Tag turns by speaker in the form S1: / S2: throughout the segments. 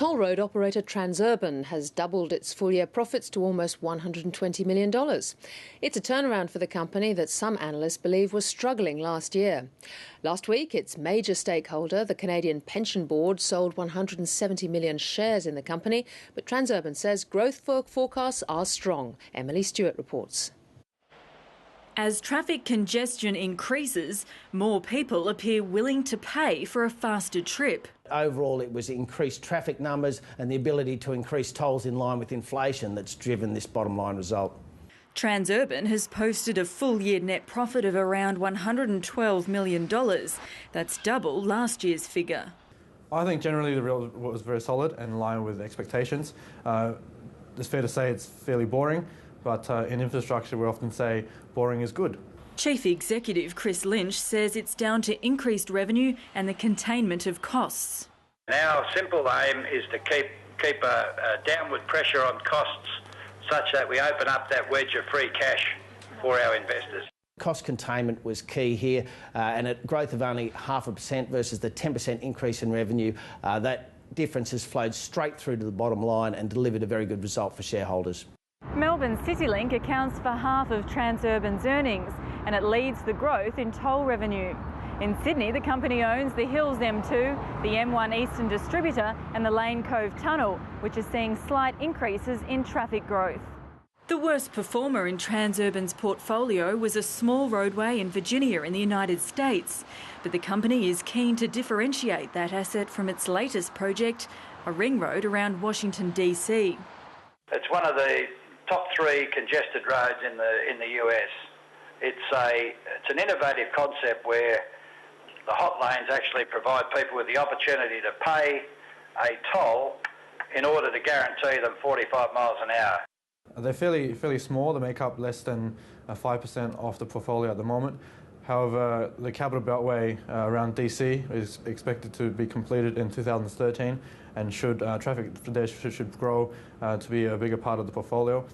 S1: Toll road operator Transurban has doubled its full-year profits to almost $120 million. It's a turnaround for the company that some analysts believe was struggling last year. Last week, its major stakeholder, the Canadian Pension Board, sold 170 million shares in the company, but Transurban says growth forecasts are strong. Emily Stewart reports.
S2: As traffic congestion increases, more people appear willing to pay for a faster trip.
S3: Overall, it was increased traffic numbers and the ability to increase tolls in line with inflation that's driven this bottom line result.
S2: Transurban has posted a full-year net profit of around $112 million. That's double last year's figure.
S4: I think generally the result was very solid and in line with expectations. It's fair to say it's fairly boring, but in infrastructure we often say boring is good.
S2: Chief Executive Chris Lynch says it's down to increased revenue and the containment of costs.
S5: Our simple aim is to keep a downward pressure on costs such that we open up that wedge of free cash for our investors.
S3: Cost containment was key here, and at growth of only 0.5% versus the 10% increase in revenue, that difference has flowed straight through to the bottom line and delivered a very good result for shareholders.
S6: Melbourne CityLink accounts for half of Transurban's earnings, and it leads the growth in toll revenue. In Sydney, the company owns the Hills M2, the M1 Eastern Distributor and the Lane Cove Tunnel, which are seeing slight increases in traffic growth.
S2: The worst performer in Transurban's portfolio was a small roadway in Virginia in the United States. But the company is keen to differentiate that asset from its latest project, a ring road around Washington, D.C.
S5: It's one of the top 3 congested roads in the US. It's an innovative concept where the hot lanes actually provide people with the opportunity to pay a toll in order to guarantee them 45 miles an hour.
S4: They're fairly small. They make up less than 5% of the portfolio at the moment. However, the Capital Beltway around DC is expected to be completed in 2013, and traffic there should grow to be a bigger part of the portfolio.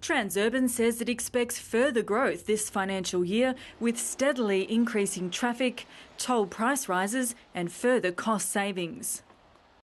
S2: Transurban says it expects further growth this financial year with steadily increasing traffic, toll price rises and further cost savings.